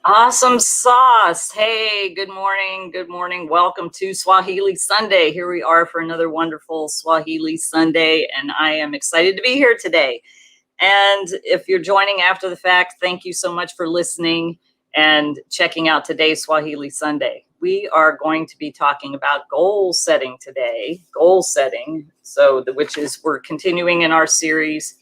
Awesome sauce. Hey, good morning. Good morning. Welcome to Swahili Sunday. Here we are for another wonderful Swahili Sunday, and I am excited to be here today. And if you're joining after the fact, thank you so much for listening and checking out today's Swahili Sunday. We are going to be talking about goal setting today, which is we're continuing in our series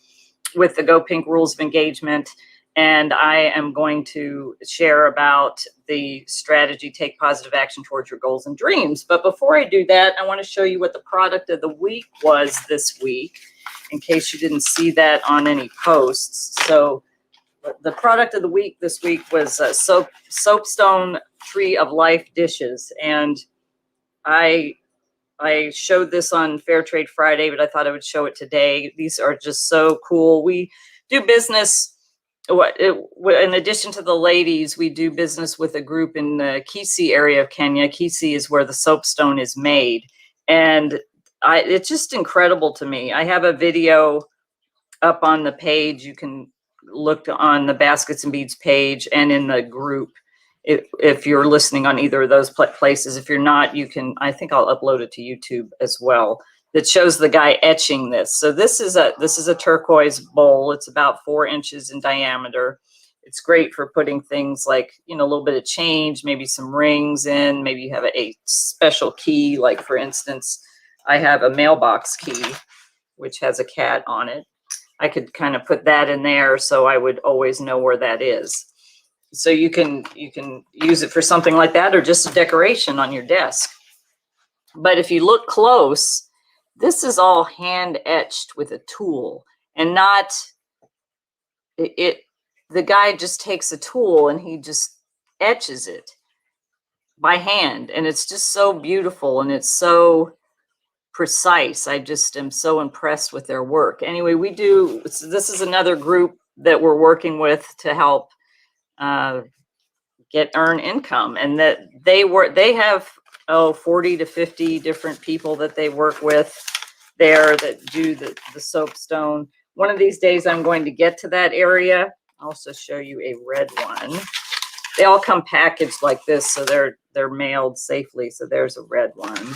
with the Go Pink Rules of Engagement. And I am going to share about the strategy, take positive action towards your goals and dreams. But before I do that, I want to show you what the product of the week was this week, in case you didn't see that on any posts. So the product of the week this week was Soapstone Tree of Life dishes. And I showed this on Fair Trade Friday, but I thought I would show it today. These are just so cool. We do business. In addition to the ladies, we do business with a group in the Kisii area of Kenya. Kisii is where the soapstone is made. And it's just incredible to me. I have a video up on the page. You can look on the Baskets and Beads page and in the group if you're listening on either of those places. If you're not, you can, I think I'll upload it to YouTube as well. That shows the guy etching this. So this is a turquoise bowl. It's about 4 inches in diameter. It's great for putting things like, a little bit of change, maybe some rings in, maybe you have a special key. Like for instance, I have a mailbox key, which has a cat on it. I could kind of put that in there so I would always know where that is. So you can use it for something like that or just a decoration on your desk. But if you look close, this is all hand etched with a tool and not it. The guy just takes a tool and he just etches it by hand. And it's just so beautiful and it's so precise. I just am so impressed with their work. Anyway, this is another group that we're working with to help earn income, and that they have 40 to 50 different people that they work with there that do the soapstone. One of these days I'm going to get to that area. I'll also show you a red one. They all come packaged like this, so they're mailed safely. So there's a red one.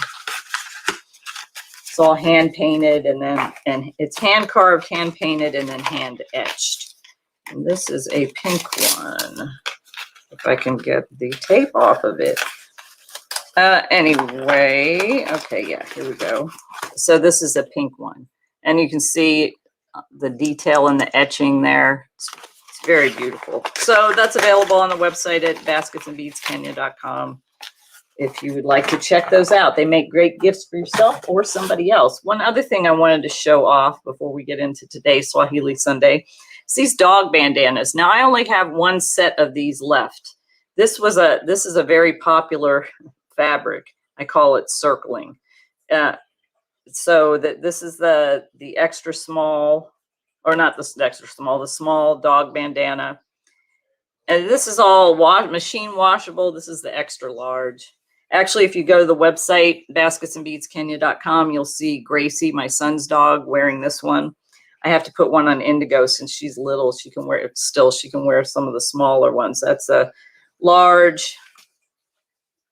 It's all hand painted and it's hand carved, hand painted, and then hand etched. And this is a pink one. If I can get the tape off of it. Anyway, okay, yeah, here we go. So this is a pink one. And you can see the detail in the etching there. It's very beautiful. So that's available on the website at basketsandbeadskenya.com if you would like to check those out. They make great gifts for yourself or somebody else. One other thing I wanted to show off before we get into today's Swahili Sunday is these dog bandanas. Now, I only have one set of these left. This is a very popular fabric. I call it circling. So that this is the extra small, or not the extra small, the small dog bandana. And this is all machine washable. This is the extra large. Actually, if you go to the website, basketsandbeadskenya.com, you'll see Gracie, my son's dog, wearing this one. I have to put one on Indigo since she's little. She can wear some of the smaller ones. That's a large.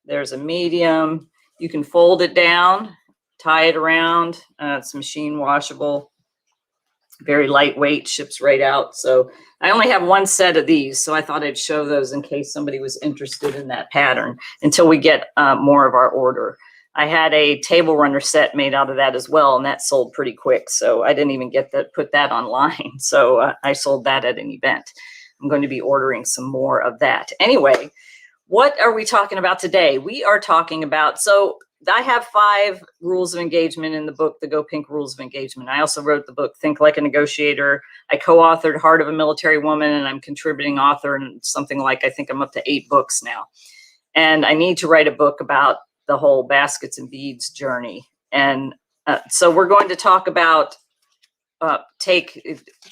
There's a medium. You can fold it down, tie it around. It's machine washable, very lightweight, ships right out. So I only have one set of these, so I thought I'd show those in case somebody was interested in that pattern until we get more of our order. I had a table runner set made out of that as well, and that sold pretty quick. So I didn't even put that online. So I sold that at an event. I'm going to be ordering some more of that. Anyway, what are we talking about today? We are talking about, so I have 5 rules of engagement in the book, The Go Pink Rules of Engagement. I also wrote the book, Think Like a Negotiator. I co-authored Heart of a Military Woman, and I'm contributing author in something like, I think I'm up to 8 books now. And I need to write a book about the whole baskets and beads journey. And so we're going to talk about,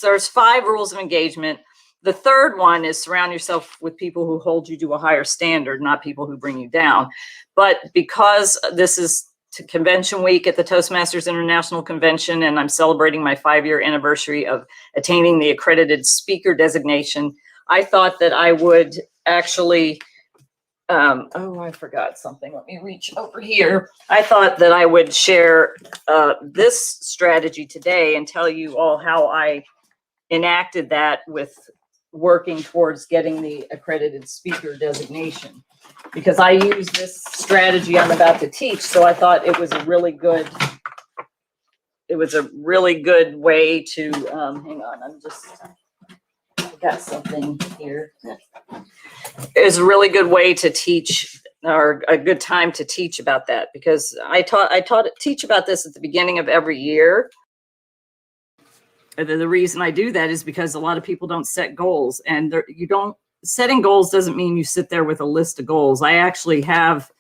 there's 5 rules of engagement. The third one is surround yourself with people who hold you to a higher standard, not people who bring you down. But because this is convention week at the Toastmasters International Convention, and I'm celebrating my 5-year anniversary of attaining the accredited speaker designation, I thought that I would actually, oh, I forgot something. Let me reach over here. I thought that I would share this strategy today and tell you all how I enacted that with working towards getting the accredited speaker designation, because I use this strategy I'm about to teach. So I thought it was a really good way to, hang on, I got something here. It was a really good way to teach, or a good time to teach about that, because I teach about this at the beginning of every year. The reason I do that is because a lot of people don't set goals, and setting goals doesn't mean you sit there with a list of goals. I actually have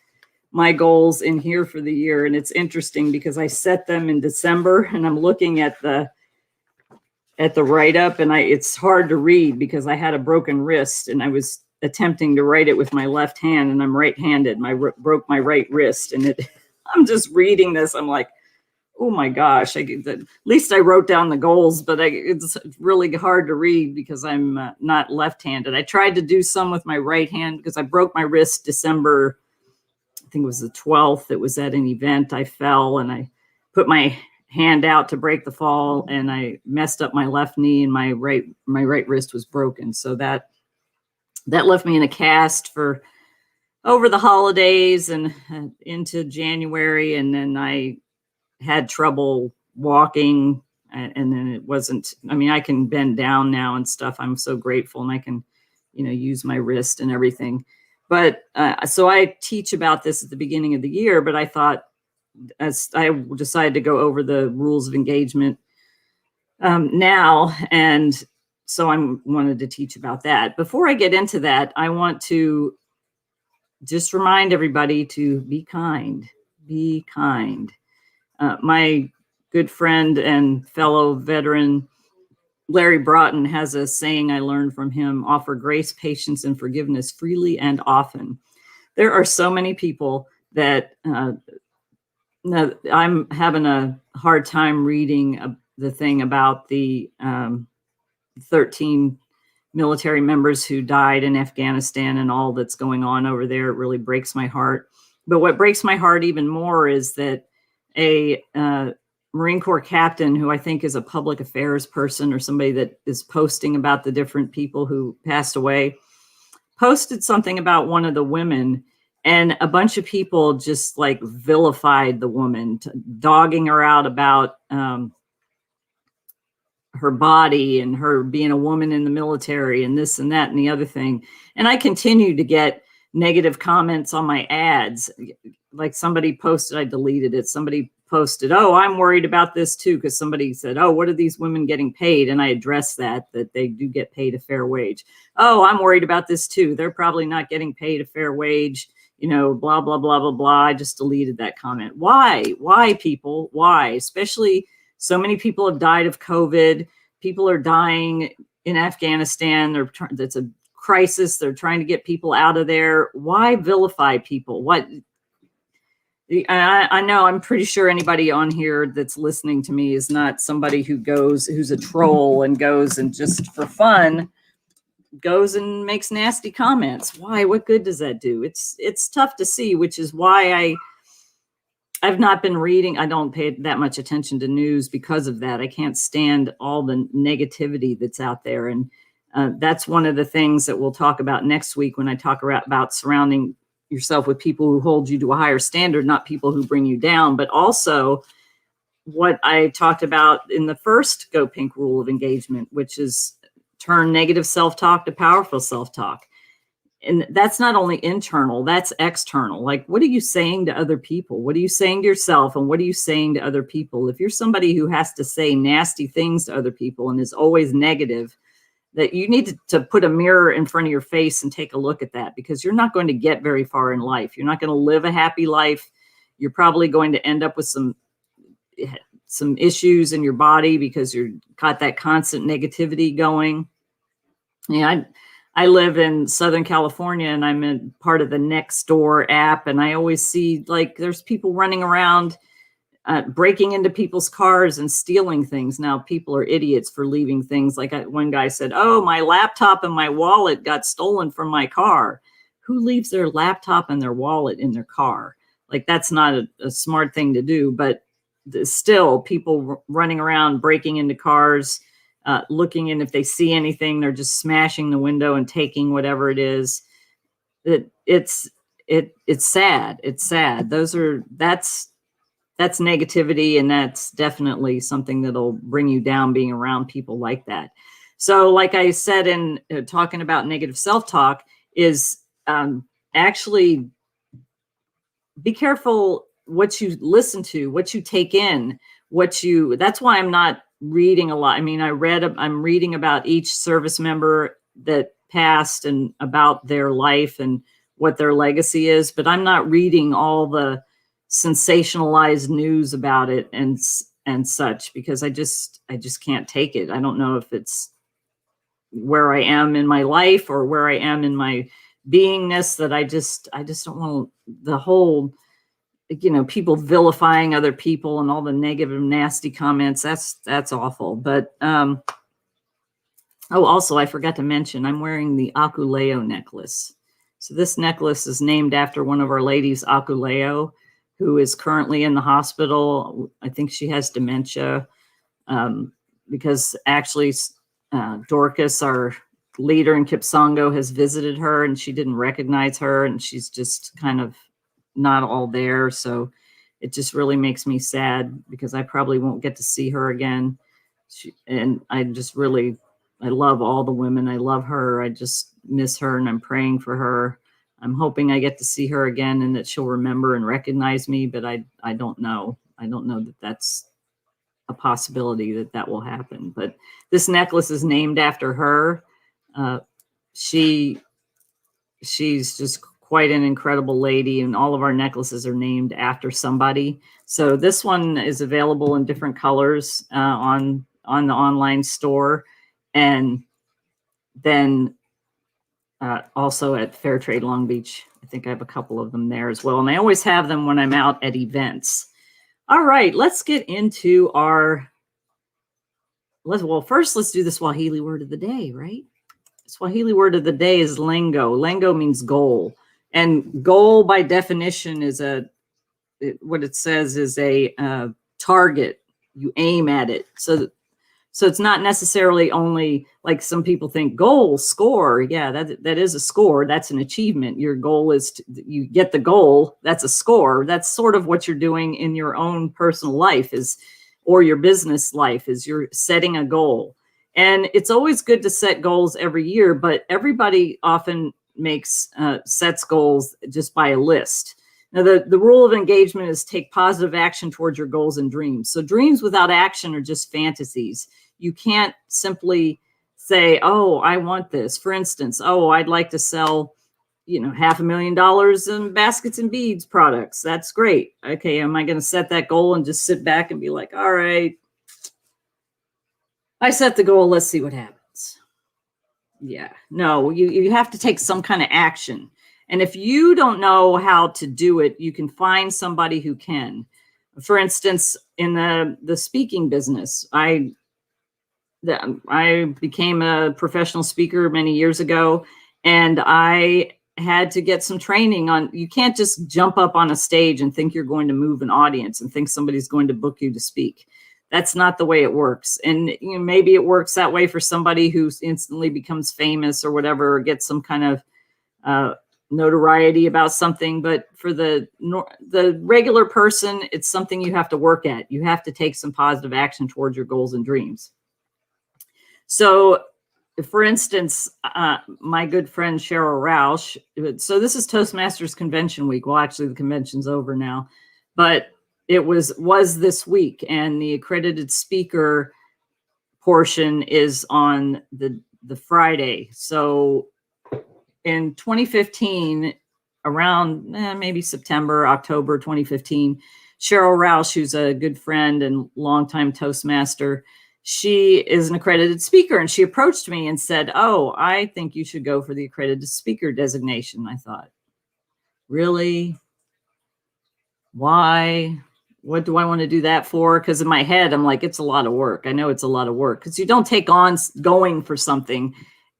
my goals in here for the year, and it's interesting because I set them in December, and I'm looking at the write-up, and it's hard to read because I had a broken wrist, and I was attempting to write it with my left hand, and I'm right-handed. Broke my right wrist, and I'm just reading this. I'm like, oh my gosh, at least I wrote down the goals, but it's really hard to read because I'm not left-handed. I tried to do some with my right hand because I broke my wrist December, I think it was the 12th. It was at an event. I fell and I put my hand out to break the fall, and I messed up my left knee, and my right wrist was broken. So that left me in a cast for over the holidays and into January, and then I had trouble walking, and then it wasn't, I mean, I can bend down now and stuff. I'm so grateful, and I can, use my wrist and everything. But so I teach about this at the beginning of the year, but I thought, as I decided to go over the rules of engagement now, and so I wanted to teach about that. Before I get into that, I want to just remind everybody to be kind. Be kind. My good friend and fellow veteran, Larry Broughton, has a saying I learned from him: offer grace, patience, and forgiveness freely and often. There are so many people that I'm having a hard time reading the thing about the 13 military members who died in Afghanistan and all that's going on over there. It really breaks my heart. But what breaks my heart even more is that a Marine Corps captain, who I think is a public affairs person or somebody that is posting about the different people who passed away, posted something about one of the women, and a bunch of people just like vilified the woman, dogging her out about her body and her being a woman in the military and this and that and the other thing. And I continue to get negative comments on my ads. Like somebody posted, I deleted it. Somebody posted, oh, I'm worried about this too, because somebody said, oh, what are these women getting paid? And I addressed that they do get paid a fair wage. Oh, I'm worried about this too. They're probably not getting paid a fair wage, blah, blah, blah, blah, blah. I just deleted that comment. Why, people? Why? Especially so many people have died of COVID. People are dying in Afghanistan. That's a crisis. They're trying to get people out of there. Why vilify people? What? I know, I'm pretty sure anybody on here that's listening to me is not somebody who's a troll and goes and just for fun goes and makes nasty comments. Why? What good does that do? It's tough to see, which is why I've not been reading. I don't pay that much attention to news because of that. I can't stand all the negativity that's out there. And that's one of the things that we'll talk about next week when I talk about surrounding yourself with people who hold you to a higher standard, not people who bring you down, but also what I talked about in the first Go Pink rule of engagement, which is turn negative self-talk to powerful self-talk. And that's not only internal, that's external. Like, what are you saying to other people? What are you saying to yourself? And what are you saying to other people? If you're somebody who has to say nasty things to other people and is always negative, that you need to put a mirror in front of your face and take a look at that, because you're not going to get very far in life. You're not going to live a happy life. You're probably going to end up with some issues in your body because you've got that constant negativity going. Yeah, I live in Southern California, and I'm in part of the Nextdoor app, and I always see, like, there's people running around breaking into people's cars and stealing things. Now, people are idiots for leaving things. Like one guy said, oh, my laptop and my wallet got stolen from my car. Who leaves their laptop and their wallet in their car? Like, that's not a smart thing to do. But still, people running around, breaking into cars, looking in if they see anything, they're just smashing the window and taking whatever it is. It's sad. It's sad. That's negativity, and that's definitely something that'll bring you down, being around people like that. So like I said, in talking about negative self-talk, is actually be careful what you listen to, what you take in, that's why I'm not reading a lot. I mean, I'm reading about each service member that passed and about their life and what their legacy is, but I'm not reading all the sensationalized news about it and such, because I just can't take it. I don't know if it's where I am in my life or where I am in my beingness, that I just don't want the whole, people vilifying other people and all the negative, nasty comments. That's awful. But also, I forgot to mention, I'm wearing the Akuleo necklace. So this necklace is named after one of our ladies, Akuleo, who is currently in the hospital. I think she has dementia, because actually Dorcas, our leader in Kipsongo, has visited her and she didn't recognize her, and she's just kind of not all there. So it just really makes me sad, because I probably won't get to see her again. And I love all the women. I love her. I just miss her, and I'm praying for her. I'm hoping I get to see her again and that she'll remember and recognize me, but I don't know. I don't know that that's a possibility that will happen. But this necklace is named after her. She's just quite an incredible lady, and all of our necklaces are named after somebody. So this one is available in different colors on the online store, and then also at Fair Trade Long Beach. I think I have a couple of them there as well. And I always have them when I'm out at events. All right, let's get into first let's do the Swahili word of the day, right? Swahili word of the day is lengo. Lengo means goal. And goal by definition is what it says is a target. You aim at it. So it's not necessarily only, like some people think, goal, score. Yeah, that is a score. That's an achievement. Your goal is you get the goal. That's a score. That's sort of what you're doing in your own personal life or your business life, is you're setting a goal. And it's always good to set goals every year, but everybody often sets goals just by a list. Now, the rule of engagement is take positive action towards your goals and dreams. So dreams without action are just fantasies. You can't simply say, oh, I want this. For instance, oh, I'd like to sell, $500,000 in baskets and beads products. That's great. Okay, am I going to set that goal and just sit back and be like, all right, I set the goal, let's see what happens? Yeah, no, you have to take some kind of action. And if you don't know how to do it, you can find somebody who can. For instance, in the speaking business, I became a professional speaker many years ago, and I had to get some training on, you can't just jump up on a stage and think you're going to move an audience and think somebody's going to book you to speak. That's not the way it works. And maybe it works that way for somebody who instantly becomes famous or whatever, or gets some kind of notoriety about something. But for the regular person, it's something you have to work at. You have to take some positive action towards your goals and dreams. So, for instance, my good friend Cheryl Roush, so this is Toastmasters Convention Week. Well, actually, the convention's over now, but it was this week, and the accredited speaker portion is on the Friday. So in 2015, around maybe September, October 2015, Cheryl Roush, who's a good friend and longtime Toastmaster, she is an accredited speaker, and she approached me and said, oh, I think you should go for the accredited speaker designation. I thought, really? Why? what do I want to do that for? Because in my head, I'm like, it's a lot of work. I know it's a lot of work because you don't take on going for something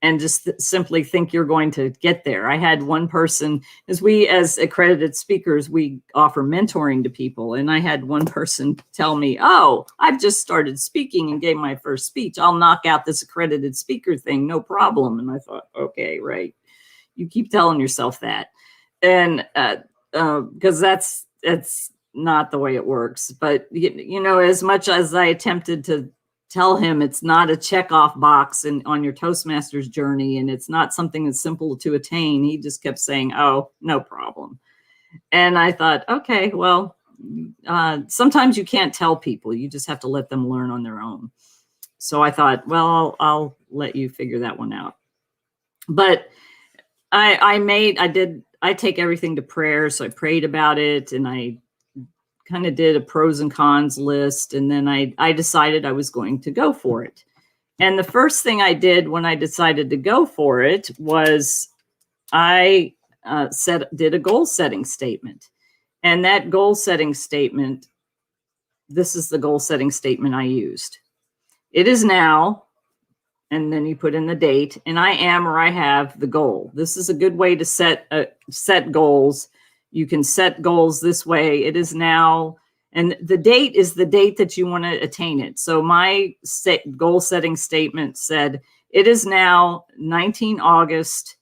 and just simply think you're going to get there. I had one person, as accredited speakers, we offer mentoring to people. And I had one person tell me, oh, I've just started speaking and gave my first speech. I'll knock out this accredited speaker thing, no problem. And I thought, okay, right. You keep telling yourself that. And because that's not the way it works. But, you know, as much as I attempted to tell him it's not a checkoff box on your Toastmasters journey, and it's not something that's simple to attain, he just kept saying, oh, no problem. And I thought, okay, well, sometimes you can't tell people. You just have to let them learn on their own. So I thought, well, I'll let you figure that one out. But I take everything to prayer. So I prayed about it, and I kind of did a pros and cons list. And then I decided I was going to go for it. And the first thing I did when I decided to go for it was I did a goal setting statement. And that goal setting statement, this is the goal setting statement I used. It is now, and then you put in the date, and I am or I have the goal. This is a good way to set goals. You can set goals this way. It is now, and the date is the date that you want to attain it. So my goal setting statement said, it is now 19 August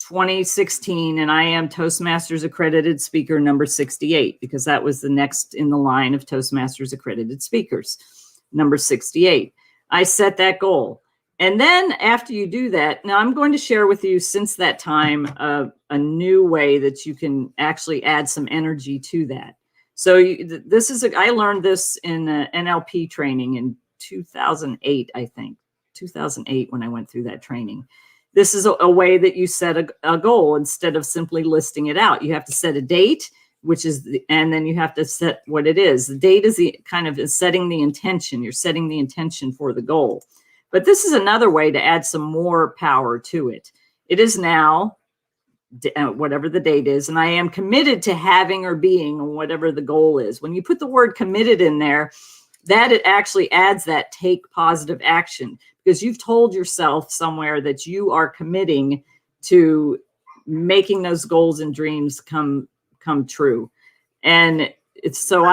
2016, and I am Toastmasters Accredited Speaker number 68, because that was the next in the line of Toastmasters Accredited Speakers, number 68. I set that goal. And then after you do that, now I'm going to share with you since that time a new way that you can actually add some energy to that. So I learned this in NLP training in 2008, I think, 2008 when I went through that training. This is a way that you set a goal instead of simply listing it out. You have to set a date, and then you have to set what it is. The date is setting the intention. You're setting the intention for the goal. But this is another way to add some more power to it. It is now, whatever the date is, and I am committed to having or being whatever the goal is. When you put the word committed in there, that it actually adds that take positive action, because you've told yourself somewhere that you are committing to making those goals and dreams come true. And it's so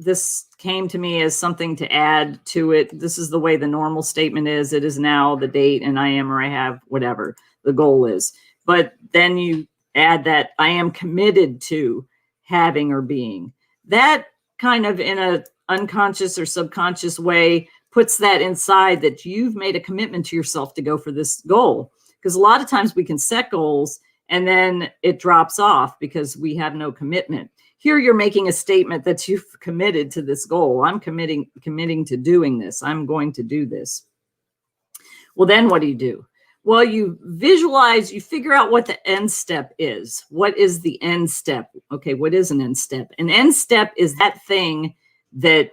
this came to me as something to add to it. This is the way the normal statement is. It is now the date, and I am or I have whatever the goal is. But then you add that I am committed to having or being. That kind of in a unconscious or subconscious way puts that inside that you've made a commitment to yourself to go for this goal. Because a lot of times we can set goals and then it drops off because we have no commitment. Here you're making a statement that you've committed to this goal. I'm committing to doing this. I'm going to do this. Well, then what do? Well, you visualize, you figure out what the end step is. What is the end step? Okay, what is an end step? An end step is that thing that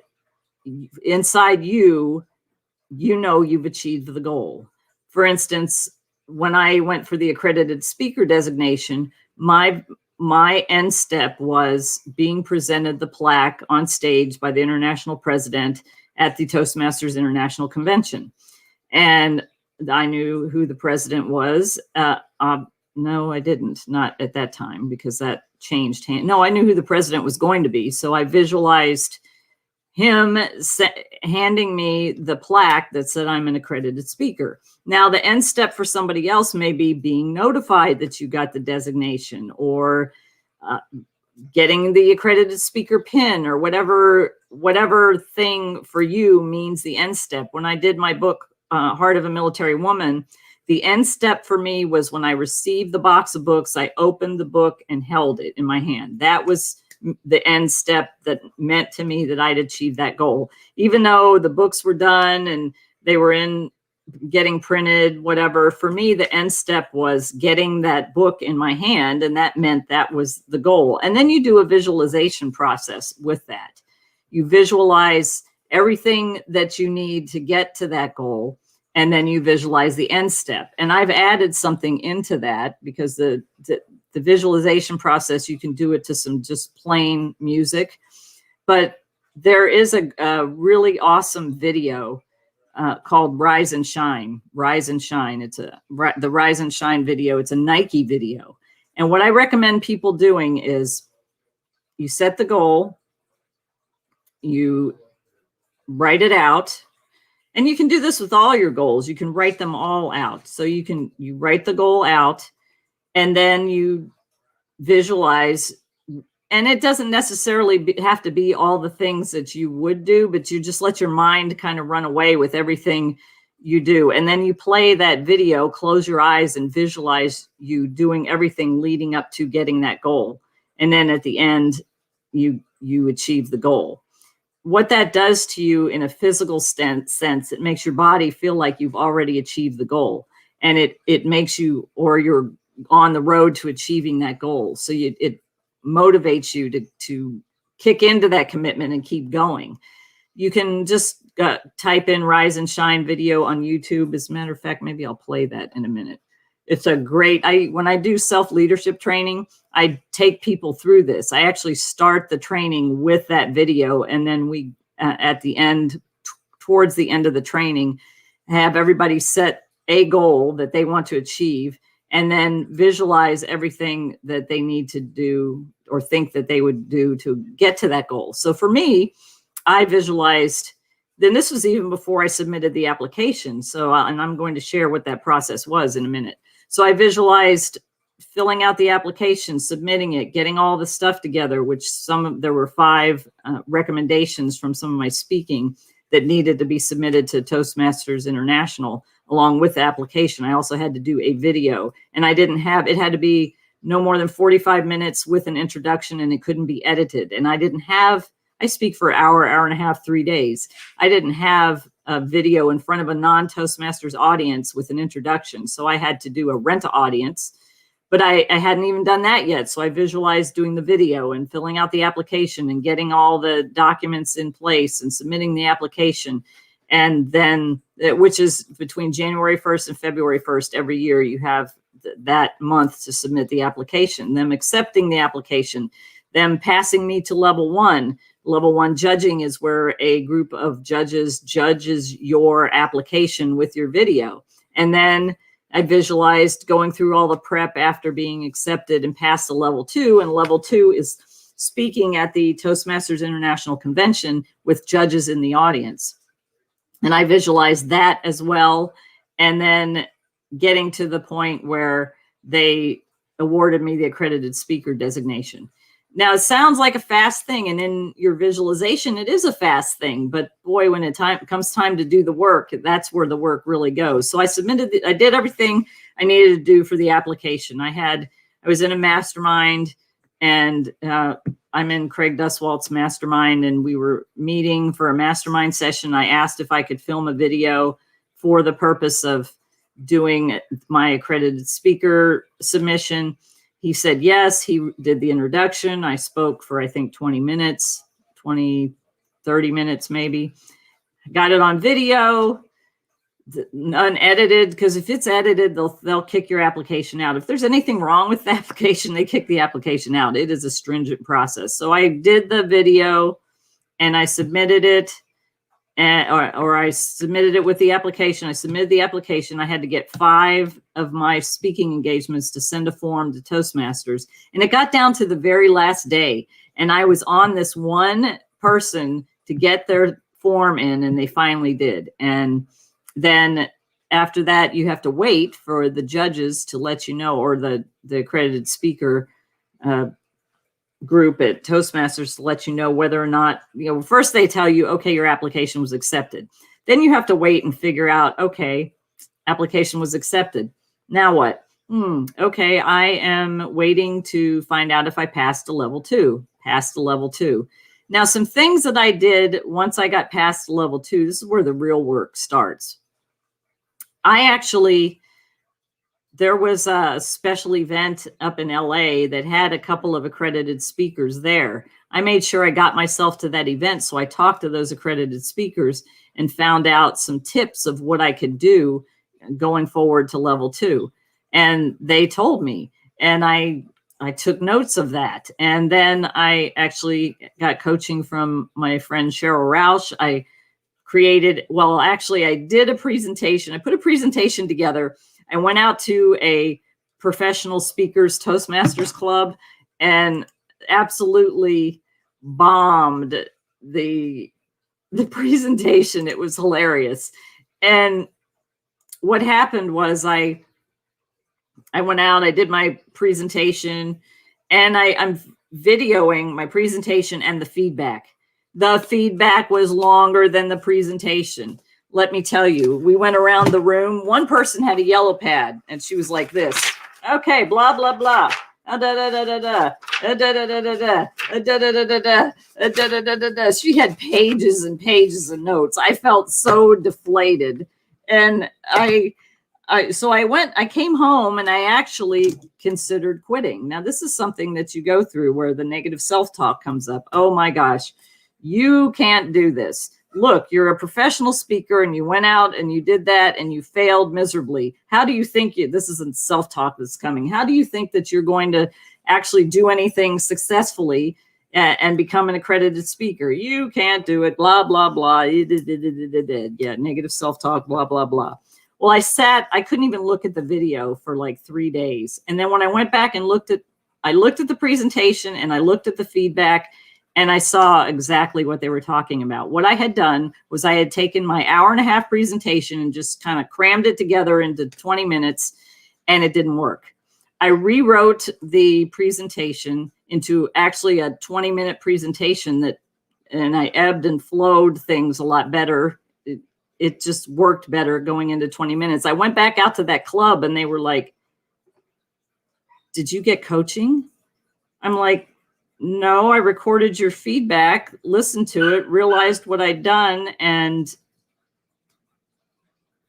inside you know you've achieved the goal. For instance, when I went for the accredited speaker designation, my end step was being presented the plaque on stage by the international president at the Toastmasters International Convention. And I knew who the president was. No, I didn't. Not at that time, because that changed. No, I knew who the president was going to be. So I visualized him handing me the plaque that said I'm an accredited speaker. Now, the end step for somebody else may be being notified that you got the designation, or getting the accredited speaker pin, or whatever thing for you means the end step. When I did my book, Heart of a Military Woman, the end step for me was when I received the box of books, I opened the book and held it in my hand. That was the end step that meant to me that I'd achieved that goal. Even though the books were done and they were in getting printed, whatever, for me, the end step was getting that book in my hand, and that meant that was the goal. And then you do a visualization process with that. You visualize everything that you need to get to that goal, and then you visualize the end step. And I've added something into that because the the visualization process, you can do it to some just plain music. But there is a really awesome video called Rise and Shine. Rise and Shine. It's the Rise and Shine video. It's a Nike video. And what I recommend people doing is you set the goal, you write it out, and you can do this with all your goals. You can write them all out. So you write the goal out, and then you visualize. And it doesn't necessarily have to be all the things that you would do, but you just let your mind kind of run away with everything you do. And then you play that video, close your eyes, and visualize you doing everything leading up to getting that goal. And then at the end, you achieve the goal. What that does to you in a physical sense, it makes your body feel like you've already achieved the goal. And it makes you, or you're on the road to achieving that goal. So it motivates you to kick into that commitment and keep going. You can just type in Rise and Shine video on YouTube. As a matter of fact, maybe I'll play that in a minute. It's a great, when I do self-leadership training, I take people through this. I actually start the training with that video. And then we, at the end, towards the end of the training, have everybody set a goal that they want to achieve, and then visualize everything that they need to do or think that they would do to get to that goal. So for me, I visualized, then this was even before I submitted the application. So, and I'm going to share what that process was in a minute. So I visualized filling out the application, submitting it, getting all the stuff together, which there were 5 recommendations from some of my speaking that needed to be submitted to Toastmasters International along with the application. I also had to do a video, and it had to be no more than 45 minutes with an introduction, and it couldn't be edited. And I speak for an hour, hour and a half, 3 days. I didn't have a video in front of a non-Toastmasters audience with an introduction. So I had to do a rent-a-audience, but I hadn't even done that yet. So I visualized doing the video and filling out the application and getting all the documents in place and submitting the application. And then, which is between January 1st and February 1st, every year you have that month to submit the application, them accepting the application, them passing me to level 1. Level 1 judging is where a group of judges judges your application with your video. And then I visualized going through all the prep after being accepted and passed to level 2. And level 2 is speaking at the Toastmasters International Convention with judges in the audience. And I visualized that as well. And then getting to the point where they awarded me the accredited speaker designation. Now, it sounds like a fast thing, and in your visualization, it is a fast thing. But boy, when it comes time to do the work, that's where the work really goes. So I did everything I needed to do for the application. I was in a mastermind, and I'm in Craig Duswalt's mastermind, and we were meeting for a mastermind session. I asked if I could film a video for the purpose of doing my accredited speaker submission. He said yes. He did the introduction. I spoke for, I think, 20 minutes, 30 minutes maybe. Got it on video, unedited, because if it's edited, they'll kick your application out. If there's anything wrong with the application, they kick the application out. It is a stringent process. So I did the video and I submitted it, or I submitted it with the application. I submitted the application. I had to get 5 of my speaking engagements to send a form to Toastmasters. And it got down to the very last day. And I was on this one person to get their form in, and they finally did. And then after that, you have to wait for the judges to let you know, or the accredited speaker group at Toastmasters to let you know whether or not, first they tell you, okay, your application was accepted. Then you have to wait and figure out, okay, application was accepted. Now what? Okay, I am waiting to find out if I passed to level 2. Passed to level 2. Now, some things that I did once I got past level 2, this is where the real work starts. There was a special event up in LA that had a couple of accredited speakers there. I made sure I got myself to that event. So I talked to those accredited speakers and found out some tips of what I could do going forward to level 2. And they told me, and I I took notes of that. And then I actually got coaching from my friend Cheryl Roush. I did a presentation. I put a presentation together. I went out to a professional speakers Toastmasters club and absolutely bombed the presentation. It was hilarious. And what happened was I went out, I did my presentation, and I'm videoing my presentation and the feedback. The feedback was longer than the presentation. Let me tell you, we went around the room. One person had a yellow pad, and she was like this. Okay, blah, blah, blah. She had pages and pages of notes. I felt so deflated. And I came home and I actually considered quitting. Now, this is something that you go through where the negative self-talk comes up. Oh my gosh, you can't do this. Look, you're a professional speaker and you went out and you did that and you failed miserably. How do you think this isn't self-talk that's coming? How do you think that you're going to actually do anything successfully and become an accredited speaker? You can't do it, blah, blah, blah. Yeah, negative self-talk, blah, blah, blah. Well, I couldn't even look at the video for like 3 days. And then when I went back and I looked at the presentation and I looked at the feedback and I saw exactly what they were talking about. What I had done was I had taken my hour-and-a-half presentation and just kind of crammed it together into 20 minutes, and it didn't work. I rewrote the presentation into actually a 20-minute presentation and I ebbed and flowed things a lot better. It just worked better going into 20 minutes. I went back out to that club and they were like, "Did you get coaching?" I'm like, "No, I recorded your feedback, listened to it, realized what I'd done, and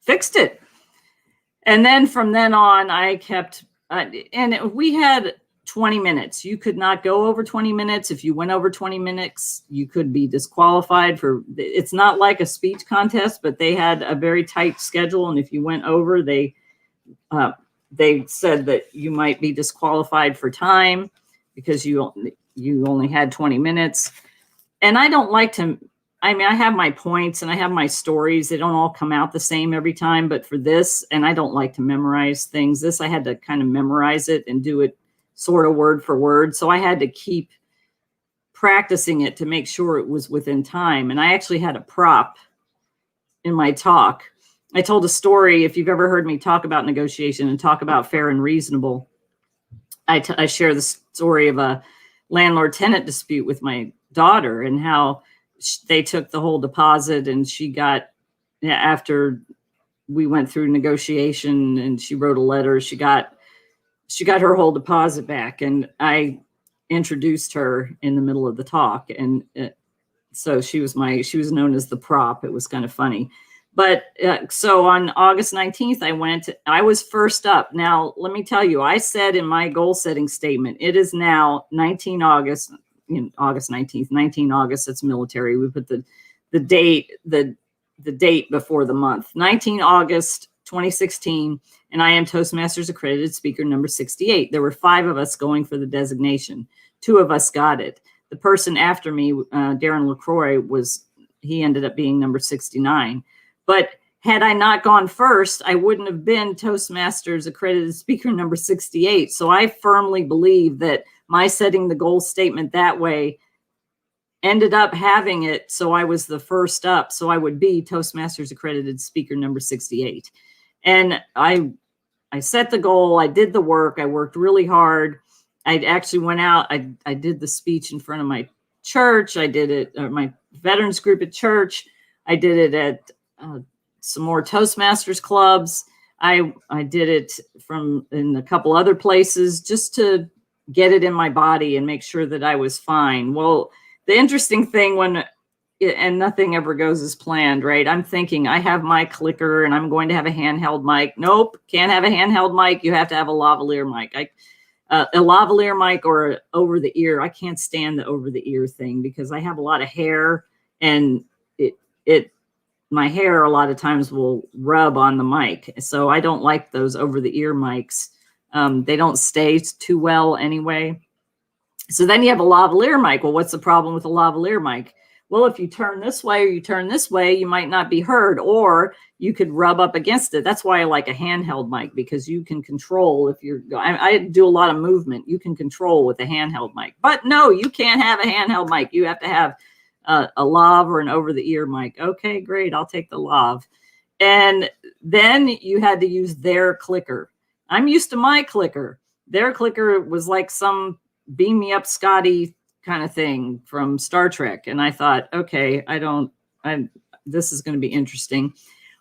fixed it." And then from then on, I kept, and we had 20 minutes. You could not go over 20 minutes. If you went over 20 minutes, you could be disqualified it's not like a speech contest, but they had a very tight schedule. And if you went over, they said that you might be disqualified for time because you only had 20 minutes. And I don't like to, I have my points and I have my stories. They don't all come out the same every time, but for this, and I don't like to memorize things. This, I had to kind of memorize it and do it sort of word for word. So I had to keep practicing it to make sure it was within time. And I actually had a prop in my talk. I told a story, if you've ever heard me talk about negotiation and talk about fair and reasonable, I share the story of a landlord-tenant dispute with my daughter and how they took the whole deposit and she got, after we went through negotiation and she wrote a letter, she got her whole deposit back. And I introduced her in the middle of the talk. And so she was known as the prop. It was kind of funny. But so on August 19th, I was first up. Now, let me tell you, I said in my goal setting statement, it is now August 19th, 19 August, it's military. We put the date before the month, 19 August, 2016. And I am Toastmasters Accredited Speaker number 68. There were 5 of us going for the designation. 2 of us got it. The person after me, Darren LaCroix, he ended up being number 69. But had I not gone first, I wouldn't have been Toastmasters Accredited Speaker number 68. So I firmly believe that my setting the goal statement that way ended up having it so I was the first up. So I would be Toastmasters Accredited Speaker number 68. And I set the goal. I did the work. I worked really hard. I actually went out. I did the speech in front of my church. I did it at my veterans group at church. I did it at some more Toastmasters clubs. I did it in a couple other places just to get it in my body and make sure that I was fine. Well, the interesting thing and nothing ever goes as planned, right? I'm thinking I have my clicker and I'm going to have a handheld mic. Nope, can't have a handheld mic. You have to have a lavalier mic. A lavalier mic or over the ear. I can't stand the over the ear thing because I have a lot of hair and my hair a lot of times will rub on the mic. So I don't like those over the ear mics. They don't stay too well anyway. So then you have a lavalier mic. Well, what's the problem with a lavalier mic? Well, if you turn this way or you turn this way, you might not be heard, or you could rub up against it. That's why I like a handheld mic, because you can control if you're, I do a lot of movement. You can control with a handheld mic. But no, you can't have a handheld mic. You have to have a lav or an over-the-ear mic. Okay, great. I'll take the lav. And then you had to use their clicker. I'm used to my clicker. Their clicker was like some beam me up Scotty kind of thing from Star Trek. And I thought, okay, this is going to be interesting.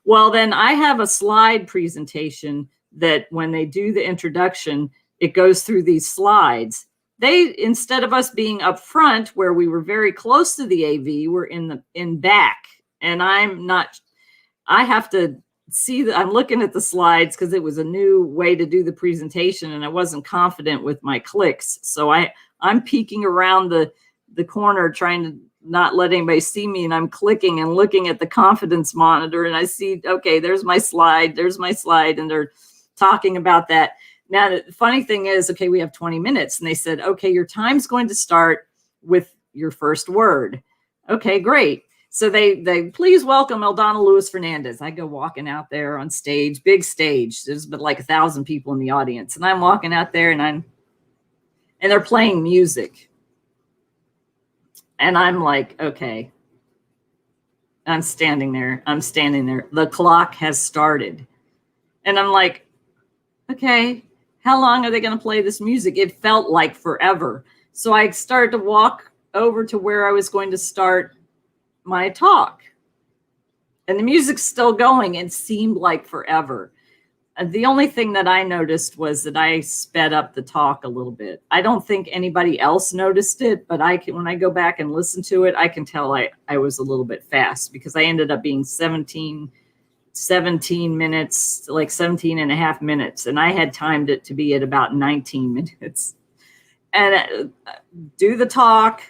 Well, then I have a slide presentation that when they do the introduction, it goes through these slides. They, instead of us being up front where we were very close to the AV, we're in back. And I have to see that I'm looking at the slides because it was a new way to do the presentation and I wasn't confident with my clicks. So I'm peeking around the corner trying to not let anybody see me, and I'm clicking and looking at the confidence monitor, and I see, okay, there's my slide, and they're talking about that. Now, the funny thing is, okay, we have 20 minutes, and they said, okay, your time's going to start with your first word. Okay, great. So they please welcome Eldana Lewis Fernandez. I go walking out there on stage, big stage. There's been like 1,000 people in the audience, and I'm walking out there, and they're playing music. And I'm like, okay, I'm standing there. The clock has started. And I'm like, okay, how long are they going to play this music? It felt like forever. So I started to walk over to where I was going to start my talk. And the music's still going. It seemed like forever. The only thing that I noticed was that I sped up the talk a little bit. I don't think anybody else noticed it, but when I go back and listen to it, I can tell I was a little bit fast because I ended up being 17 minutes, like 17 and a half minutes. And I had timed it to be at about 19 minutes. And do the talk,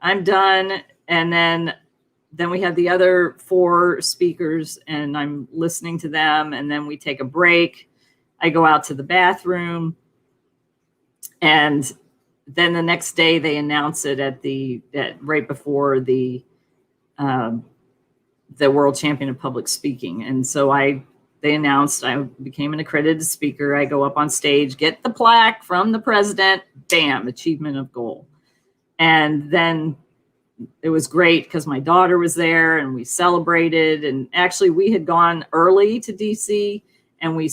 I'm done. And then we have the other 4 speakers and I'm listening to them. And then we take a break. I go out to the bathroom. And then the next day they announce it right before the world champion of public speaking. And so they announced I became an accredited speaker. I go up on stage, get the plaque from the president, bam, achievement of goal. And then it was great because my daughter was there and we celebrated. And actually we had gone early to DC and we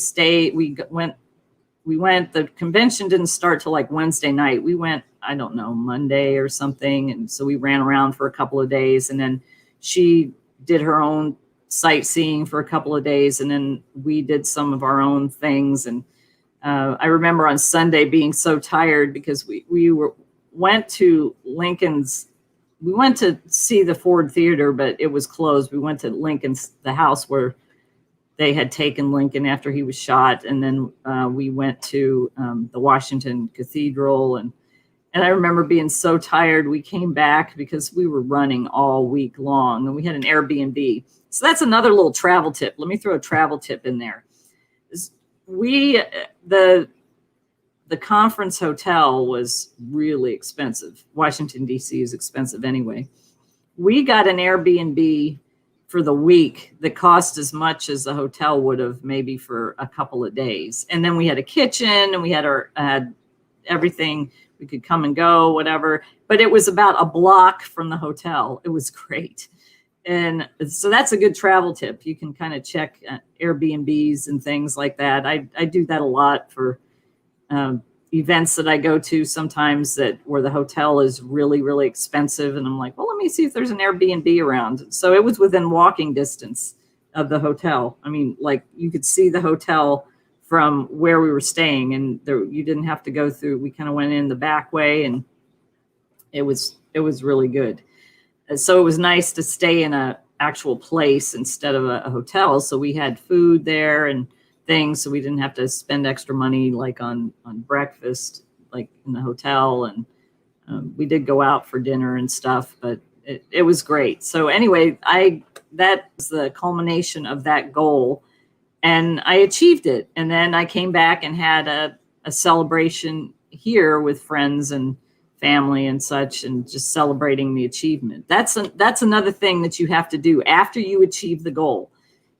went, the convention didn't start till like Wednesday night. We went, I don't know, Monday or something. And so we ran around for a couple of days and then she did her own sightseeing for a couple of days. And then we did some of our own things. And I remember on Sunday being so tired because we went to Lincoln's. We went to see the Ford Theater, but it was closed. We went to Lincoln's, the house where they had taken Lincoln after he was shot. And then we went to the Washington Cathedral. And I remember being so tired. We came back because we were running all week long and we had an Airbnb. So that's another little travel tip. Let me throw a travel tip in there. The conference hotel was really expensive. Washington, D.C. is expensive anyway. We got an Airbnb for the week that cost as much as the hotel would have maybe for a couple of days. And then we had a kitchen and we had everything. We could come and go, whatever. But it was about a block from the hotel. It was great. And so that's a good travel tip. You can kind of check Airbnbs and things like that. I do that a lot for events that I go to sometimes where the hotel is really, really expensive. And I'm like, well, let me see if there's an Airbnb around. So it was within walking distance of the hotel. I mean, like you could see the hotel from where we were staying and you didn't have to go through. We kind of went in the back way and it was really good. So it was nice to stay in an actual place instead of a hotel. So we had food there and things, so we didn't have to spend extra money like on breakfast like in the hotel. And we did go out for dinner and stuff, but it was great. So anyway, that was the culmination of that goal and I achieved it. And then I came back and had a celebration here with friends and family and such, and just celebrating the achievement. That's another thing that you have to do after you achieve the goal.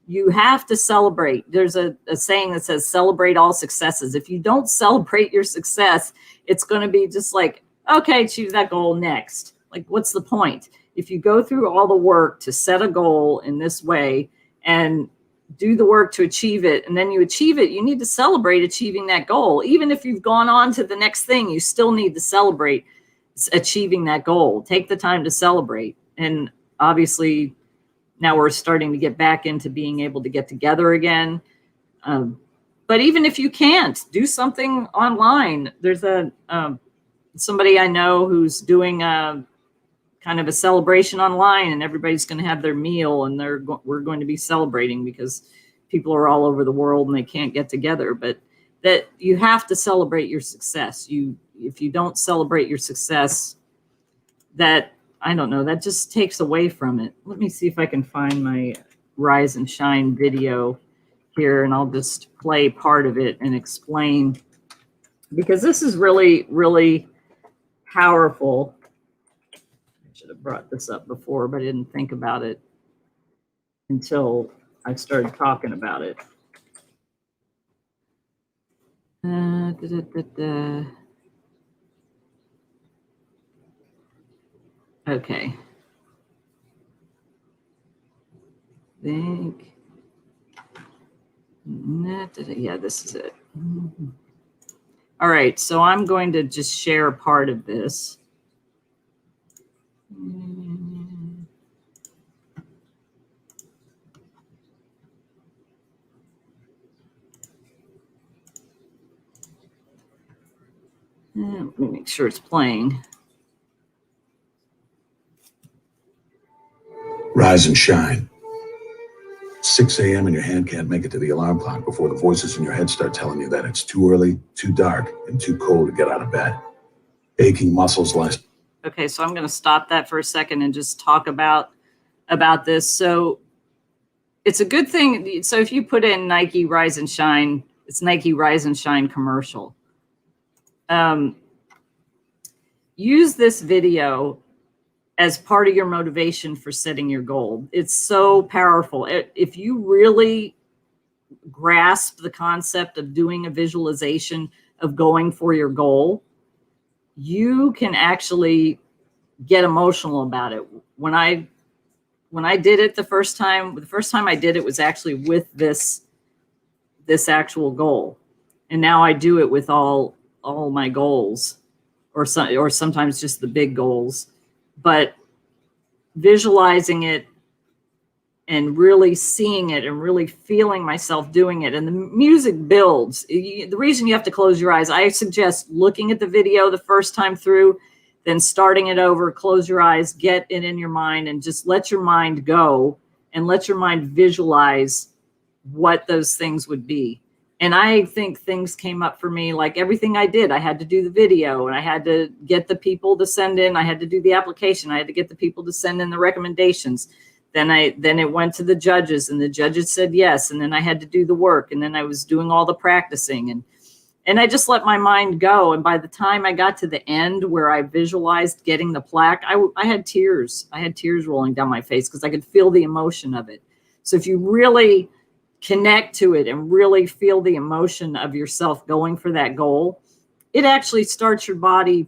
You have to celebrate. There's a saying that says, celebrate all successes. If you don't celebrate your success, it's going to be just like, okay, achieve that goal next. Like, what's the point? If you go through all the work to set a goal in this way and do the work to achieve it, and then you achieve it, you need to celebrate achieving that goal. Even if you've gone on to the next thing, you still need to celebrate achieving that goal. Take the time to celebrate. And obviously, now we're starting to get back into being able to get together again. But even if you can't, do something online. There's somebody I know who's doing a kind of a celebration online, and everybody's going to have their meal, and we're going to be celebrating because people are all over the world and they can't get together. But that you have to celebrate your success. If you don't celebrate your success, that, I don't know, that just takes away from it. Let me see if I can find my Rise and Shine video here, and I'll just play part of it and explain, because this is really, really powerful. I should have brought this up before, but I didn't think about it until I started talking about it. Okay. Yeah, this is it. All right, so I'm going to just share part of this. Let me make sure it's playing. Rise and shine. 6 a.m. and your hand can't make it to the alarm clock before the voices in your head start telling you that it's too early, too dark, and too cold to get out of bed. Aching muscles last. Okay, so I'm going to stop that for a second and just talk about this. So it's a good thing. So if you put in Nike Rise and Shine, it's Nike Rise and Shine commercial. Use this video as part of your motivation for setting your goal. It's so powerful. If you really grasp the concept of doing a visualization of going for your goal, you can actually get emotional about it. When I did it the first time I did it was actually with this actual goal. And now I do it with all my goals, or sometimes just the big goals. But visualizing it and really seeing it and really feeling myself doing it, and the music builds. The reason you have to close your eyes, I suggest looking at the video the first time through, then starting it over, close your eyes, get it in your mind, and just let your mind go and let your mind visualize what those things would be. And I think things came up for me, like everything I did. I had to do the video, and I had to get the people to send in. I had to do the application. I had to get the people to send in the recommendations. Then it went to the judges, and the judges said yes. And then I had to do the work, and then I was doing all the practicing, and I just let my mind go. And by the time I got to the end where I visualized getting the plaque, I had tears. I had tears rolling down my face because I could feel the emotion of it. So if you really connect to it and really feel the emotion of yourself going for that goal, it actually starts your body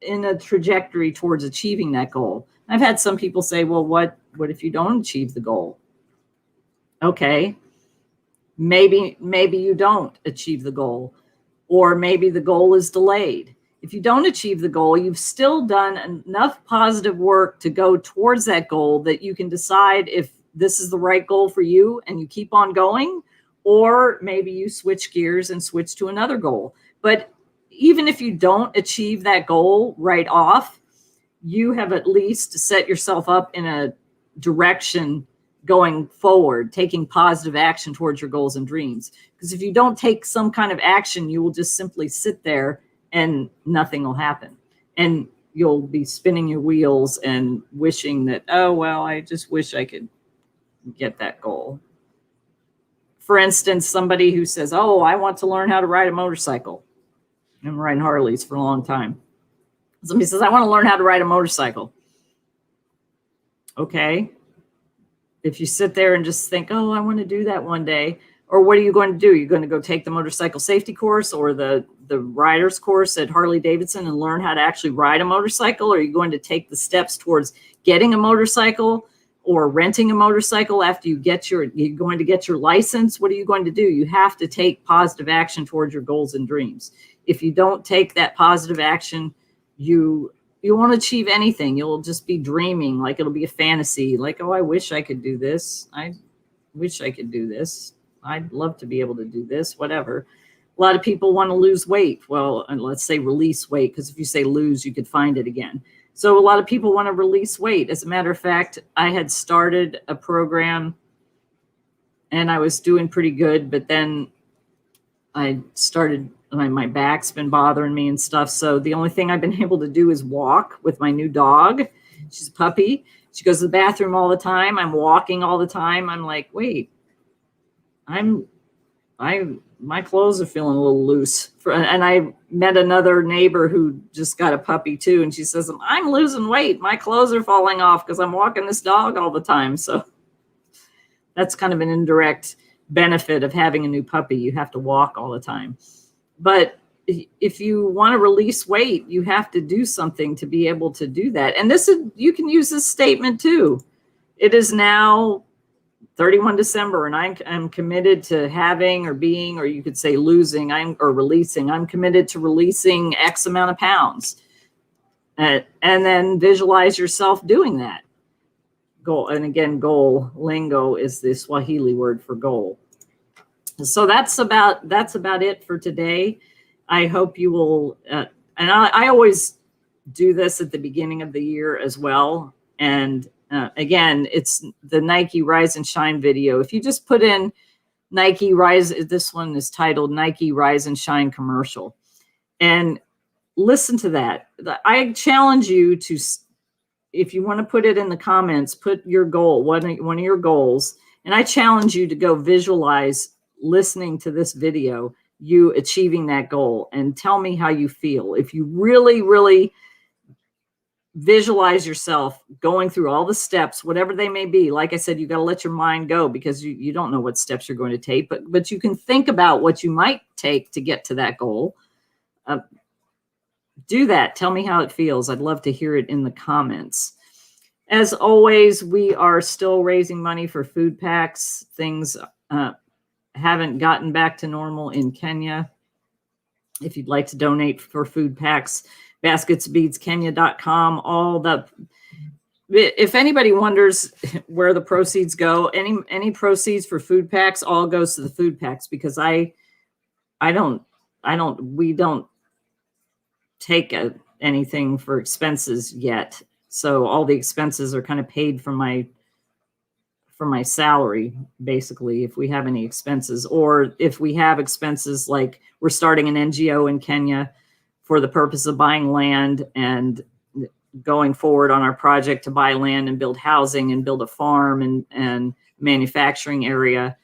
in a trajectory towards achieving that goal. I've had some people say, well, what if you don't achieve the goal? Okay, maybe you don't achieve the goal, or maybe the goal is delayed. If you don't achieve the goal, you've still done enough positive work to go towards that goal that you can decide if this is the right goal for you and you keep on going, or maybe you switch gears and switch to another goal. But even if you don't achieve that goal right off, you have at least set yourself up in a direction going forward, taking positive action towards your goals and dreams. Because if you don't take some kind of action, you will just simply sit there and nothing will happen. And you'll be spinning your wheels and wishing that, oh, well, I just wish I could get that goal. for instance, somebody who says, oh, I want to learn how to ride a motorcycle. I'm riding Harleys for a long time. Somebody says, I want to learn how to ride a motorcycle. Okay. If you sit there and just think, oh, I want to do that one day, or what are you going to do? You're going to go take the motorcycle safety course or the rider's course at Harley Davidson and learn how to actually ride a motorcycle? Or are you going to take the steps towards getting a motorcycle or renting a motorcycle after you're going to get your license? What are you going to do? You have to take positive action towards your goals and dreams. If you don't take that positive action, you won't achieve anything. You'll just be dreaming, like it'll be a fantasy, like, oh, I wish I could do this. I wish I could do this. I'd love to be able to do this, whatever. A lot of people want to lose weight. Well, and let's say release weight, because if you say lose, you could find it again. So a lot of people want to release weight. As a matter of fact, I had started a program and I was doing pretty good, but then I started, my back's been bothering me and stuff. So the only thing I've been able to do is walk with my new dog. She's a puppy. She goes to the bathroom all the time. I'm walking all the time. I'm like, wait, my clothes are feeling a little loose. And I met another neighbor who just got a puppy too. And she says, I'm losing weight. My clothes are falling off because I'm walking this dog all the time. So that's kind of an indirect benefit of having a new puppy. You have to walk all the time. But if you want to release weight, you have to do something to be able to do that. And you can use this statement too. It is now 31 December, and I'm committed to having or being, or you could say losing, or releasing. I'm committed to releasing X amount of pounds. And then visualize yourself doing that. Goal. And again, goal lingo is the Swahili word for goal. So that's about it for today. I hope you will, and I always do this at the beginning of the year as well. And again, it's the Nike Rise and Shine video. If you just put in Nike Rise, this one is titled Nike Rise and Shine commercial, and listen to that. I challenge you to, if you want to put it in the comments, put your goal, one of your goals, and I challenge you to go visualize listening to this video, you achieving that goal, and tell me how you feel. If you really, really visualize yourself going through all the steps, whatever they may be. Like I said, you got to let your mind go because you don't know what steps you're going to take, but you can think about what you might take to get to that goal. Do that. Tell me how it feels. I'd love to hear it in the comments. As always, we are still raising money for food packs. Things haven't gotten back to normal in Kenya. If you'd like to donate for food packs, basketsbeadskenya.com. If anybody wonders where the proceeds go, any proceeds for food packs all goes to the food packs, because we don't take anything for expenses yet. So all the expenses are kind of paid from my salary, basically, if we have any expenses, or if we have expenses, like we're starting an NGO in Kenya for the purpose of buying land and going forward on our project to buy land and build housing and build a farm and manufacturing area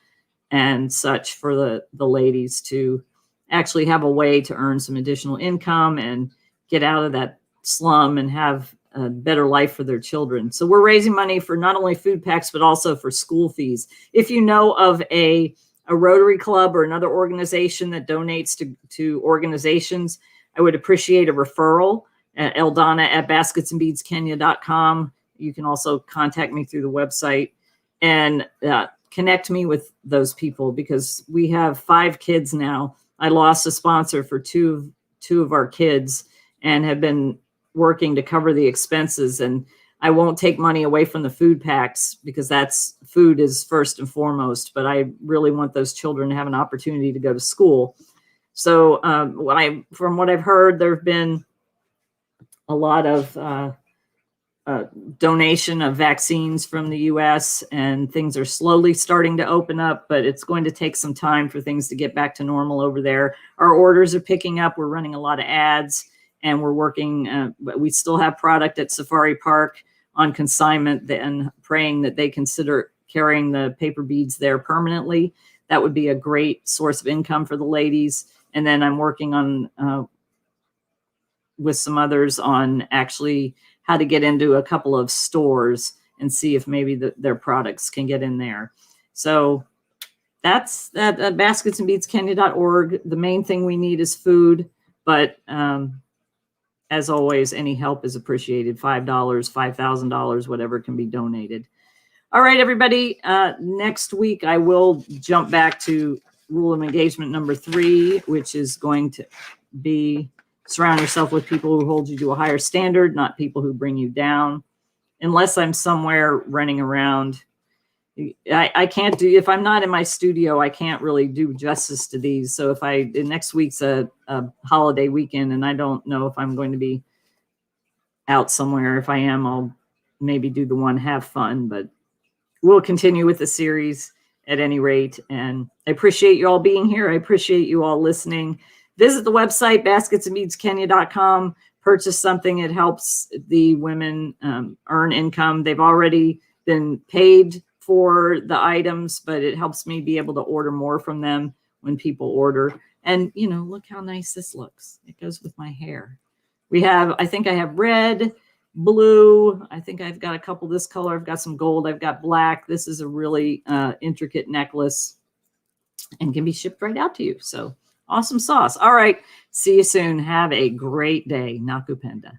and such for the ladies to actually have a way to earn some additional income and get out of that slum and have a better life for their children. So we're raising money for not only food packs, but also for school fees. If you know of a Rotary Club or another organization that donates to organizations, I would appreciate a referral at eldana@basketsandbeadskenya.com. You can also contact me through the website and connect me with those people, because we have 5 kids now. I lost a sponsor for two of our kids and have been working to cover the expenses. And I won't take money away from the food packs, because food is first and foremost, but I really want those children to have an opportunity to go to school. So from what I've heard, there have been a lot of donation of vaccines from the US, and things are slowly starting to open up, but it's going to take some time for things to get back to normal over there. Our orders are picking up. We're running a lot of ads, and we're working, we still have product at Safari Park on consignment, and praying that they consider carrying the paper beads there permanently. that would be a great source of income for the ladies. And then I'm working on with some others on actually how to get into a couple of stores and see if maybe their products can get in there. So that's at basketsandbeadskenya.org. The main thing we need is food, but as always, any help is appreciated. $5, $5,000, whatever can be donated. All right, everybody. Next week, I will jump back to rule of engagement number 3, which is going to be surround yourself with people who hold you to a higher standard, not people who bring you down. Unless I'm somewhere running around, I can't do, if I'm not in my studio, I can't really do justice to these. So if next week's a holiday weekend and I don't know if I'm going to be out somewhere. If I am, I'll maybe do the one have fun, but we'll continue with the series at any rate. And I appreciate you all being here. I appreciate you all listening. Visit the website, basketsandbeadskenya.com. Purchase something. It helps the women earn income. They've already been paid for the items, but it helps me be able to order more from them when people order. And, you know, look how nice this looks. It goes with my hair. I think I have red, blue. I think I've got a couple this color. I've got some gold. I've got black. This is a really intricate necklace and can be shipped right out to you. So awesome sauce. All right. See you soon. Have a great day. Nakupenda.